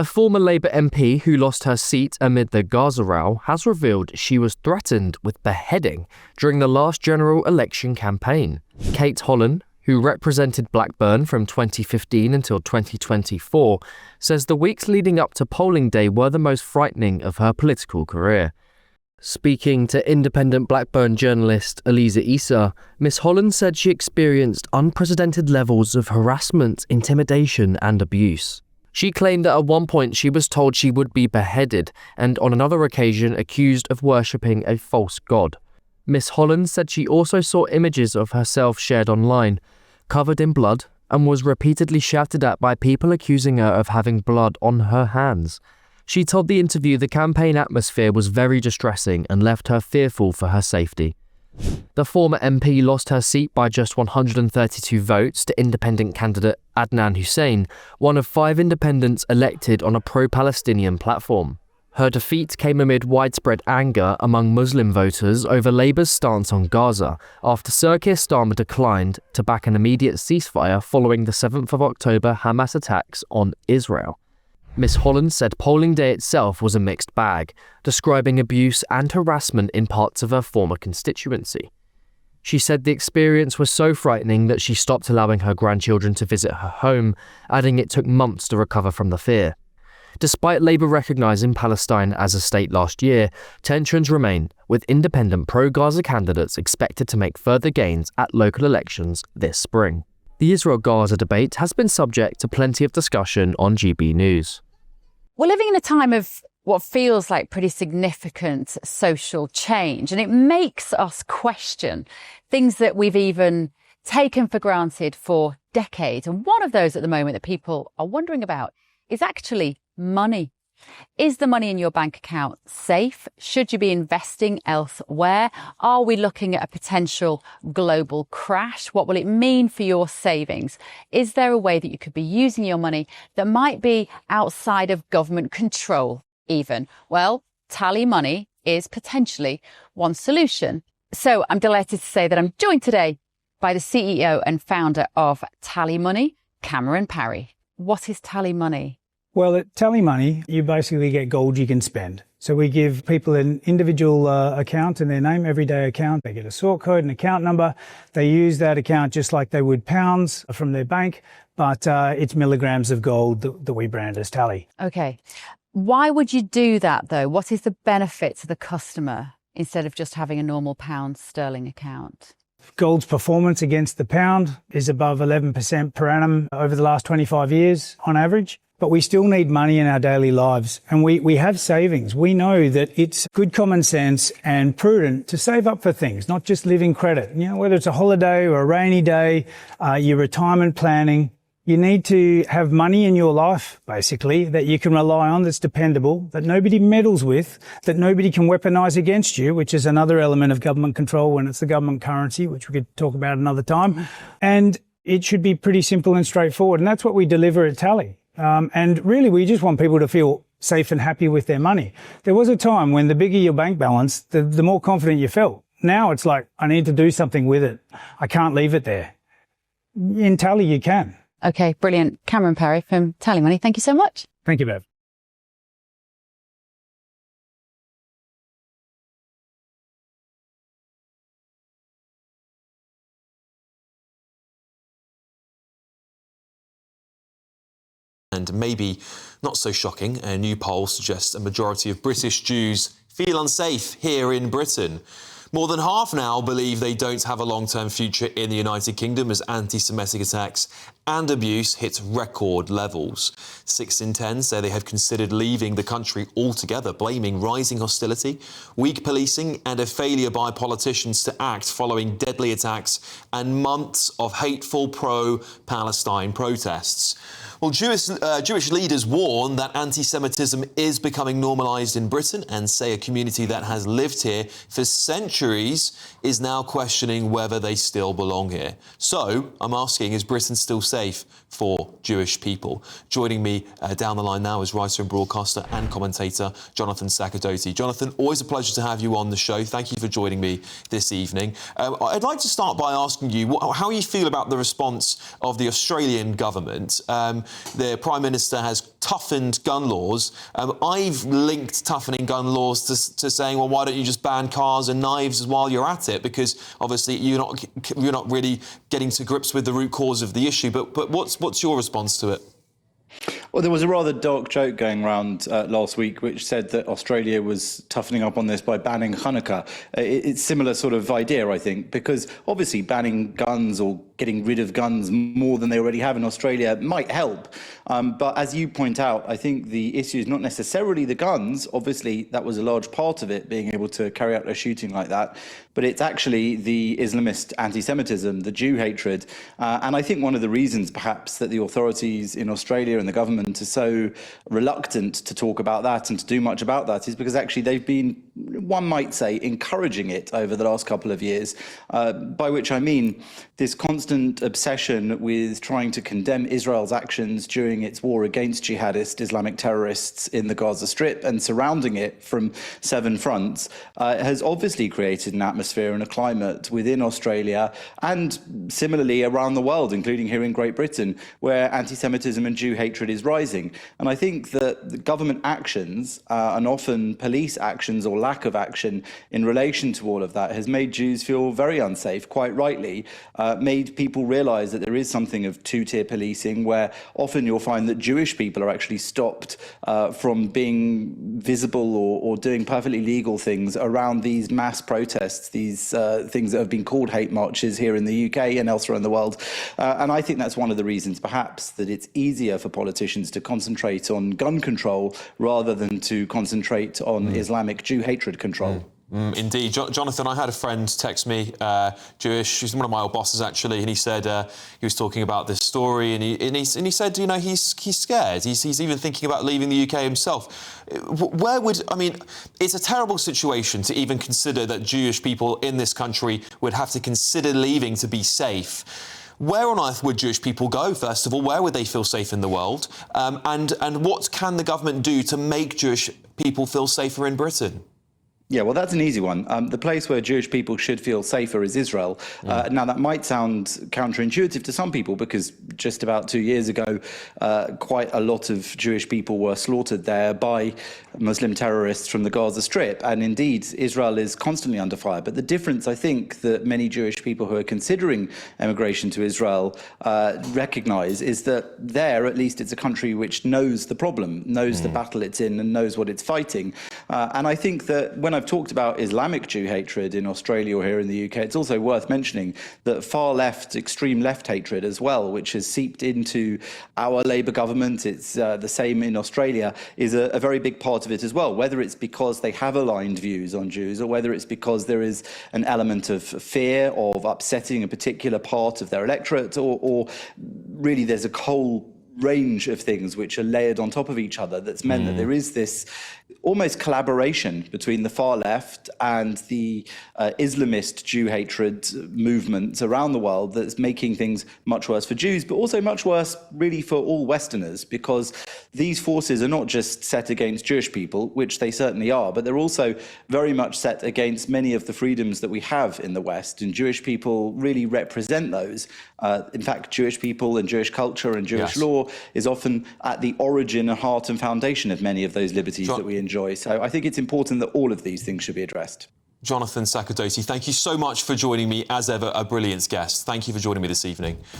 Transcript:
A former Labour MP who lost her seat amid the Gaza row has revealed she was threatened with beheading during the last general election campaign. Kate Hollern, who represented Blackburn from 2015 until 2024, says the weeks leading up to polling day were the most frightening of her political career. Speaking to independent Blackburn journalist Aleeza Isa, Ms. Hollern said she experienced unprecedented levels of harassment, intimidation and abuse. She claimed that at one point she was told she would be beheaded and on another occasion accused of worshipping a false god. Ms. Hollern said she also saw images of herself shared online, covered in blood, and was repeatedly shouted at by people accusing her of having blood on her hands. She told the interview the campaign atmosphere was very distressing and left her fearful for her safety. The former MP lost her seat by just 132 votes to independent candidate Adnan Hussein, one of 5 independents elected on a pro-Palestinian platform. Her defeat came amid widespread anger among Muslim voters over Labour's stance on Gaza, after Sir Keir Starmer declined to back an immediate ceasefire following the 7th of October Hamas attacks on Israel. Ms. Hollern said polling day itself was a mixed bag, describing abuse and harassment in parts of her former constituency. She said the experience was so frightening that she stopped allowing her grandchildren to visit her home, adding it took months to recover from the fear. Despite Labour recognising Palestine as a state last year, tensions remain, with independent pro-Gaza candidates expected to make further gains at local elections this spring. The Israel-Gaza debate has been subject to plenty of discussion on GB News. We're living in a time of what feels like pretty significant social change, and it makes us question things that we've even taken for granted for decades. And one of those at the moment that people are wondering about is actually money. Is the money in your bank account safe? Should you be investing elsewhere? Are we looking at a potential global crash? What will it mean for your savings? Is there a way that you could be using your money that might be outside of government control even? Well, TallyMoney is potentially one solution. So I'm delighted to say that I'm joined today by the CEO and founder of TallyMoney, Cameron Parry. What is TallyMoney? Well, at TallyMoney, you basically get gold you can spend. So we give people an individual account in their name, everyday account. They get a sort code, an account number. They use that account just like they would pounds from their bank, but it's milligrams of gold that we brand as Tally. Okay. Why would you do that, though? What is the benefit to the customer instead of just having a normal pound sterling account? Gold's performance against the pound is above 11% per annum over the last 25 years on average. But we still need money in our daily lives, and we have savings. We know that it's good common sense and prudent to save up for things, not just living credit. You know, whether it's a holiday or a rainy day, your retirement planning, you need to have money in your life, basically, that you can rely on, that's dependable, that nobody meddles with, that nobody can weaponise against you, which is another element of government control when it's the government currency, which we could talk about another time. And it should be pretty simple and straightforward, and that's what we deliver at Tally. And really, we just want people to feel safe and happy with their money. There was a time when the bigger your bank balance, the more confident you felt. Now it's like, I need to do something with it. I can't leave it there. In Tally, you can. Okay, brilliant. Cameron Parry from TallyMoney, thank you so much. Thank you, Bev. And maybe not so shocking, a new poll suggests a majority of British Jews feel unsafe here in Britain. More than half now believe they don't have a long-term future in the United Kingdom as anti-Semitic attacks and abuse hit record levels. 6 in 10 say they have considered leaving the country altogether, blaming rising hostility, weak policing and a failure by politicians to act following deadly attacks and months of hateful pro-Palestine protests. Well, Jewish leaders warn that anti-Semitism is becoming normalised in Britain and say a community that has lived here for centuries is now questioning whether they still belong here. So, I'm asking, is Britain still safe for Jewish people. Joining me down the line now is writer and broadcaster and commentator Jonathan Sakadoty. Jonathan, always a pleasure to have you on the show. Thank you for joining me this evening. I'd like to start by asking you how you feel about the response of the Australian government. The Prime Minister has toughened gun laws. I've linked toughening gun laws to saying, well, why don't you just ban cars and knives while you're at it? Because obviously you're not really getting to grips with the root cause of the issue. But what's your response to it? Well, there was a rather dark joke going around last week which said that Australia was toughening up on this by banning Hanukkah. It's similar sort of idea, I think, because obviously banning guns or getting rid of guns more than they already have in Australia might help. But as you point out, I think the issue is not necessarily the guns. Obviously, that was a large part of it, being able to carry out a shooting like that. But it's actually the Islamist anti-Semitism, the Jew hatred. And I think one of the reasons, perhaps, that the authorities in Australia and the government are so reluctant to talk about that and to do much about that is because actually they've been, one might say, encouraging it over the last couple of years, by which I mean this constant obsession with trying to condemn Israel's actions during its war against jihadist Islamic terrorists in the Gaza Strip and surrounding it from 7 fronts has obviously created an atmosphere and a climate within Australia and similarly around the world, including here in Great Britain, where anti-Semitism and Jew hatred is rising. And I think that the government actions and often police actions or lack of action in relation to all of that has made Jews feel very unsafe, quite rightly, made people realise that there is something of two-tier policing where often you'll find that Jewish people are actually stopped from being visible or doing perfectly legal things around these mass protests, these things that have been called hate marches here in the UK and elsewhere in the world. And I think that's one of the reasons, perhaps, that it's easier for politicians to concentrate on gun control rather than to concentrate on Islamic Jew hatred control. Indeed. Jonathan, I had a friend text me, Jewish, he's one of my old bosses actually, and he said he was talking about this story and he said, you know, he's scared. He's even thinking about leaving the UK himself. It's a terrible situation to even consider that Jewish people in this country would have to consider leaving to be safe. Where on earth would Jewish people go, first of all? Where would they feel safe in the world? And what can the government do to make Jewish people feel safer in Britain? Yeah, well, that's an easy one. The place where Jewish people should feel safer is Israel. Now, that might sound counterintuitive to some people because just about 2 years ago, quite a lot of Jewish people were slaughtered there by Muslim terrorists from the Gaza Strip. And indeed, Israel is constantly under fire. But the difference, I think, that many Jewish people who are considering emigration to Israel recognise is that there, at least, it's a country which knows the problem, knows the battle it's in and knows what it's fighting. And I think that when I've talked about Islamic Jew hatred in Australia or here in the UK, it's also worth mentioning that far left, extreme left hatred as well, which has seeped into our Labour government, it's the same in Australia, is a very big part of it as well, whether it's because they have aligned views on Jews or whether it's because there is an element of fear of upsetting a particular part of their electorate or really there's a whole range of things which are layered on top of each other that's meant that there is this almost collaboration between the far left and the Islamist Jew hatred movements around the world that's making things much worse for Jews, but also much worse really for all Westerners, because these forces are not just set against Jewish people, which they certainly are, but they're also very much set against many of the freedoms that we have in the West, and Jewish people really represent those. In fact, Jewish people and Jewish culture and Jewish law is often at the origin and heart and foundation of many of those liberties that we enjoy. So I think it's important that all of these things should be addressed. Jonathan Sakadoty, thank you so much for joining me. As ever, a brilliant guest. Thank you for joining me this evening.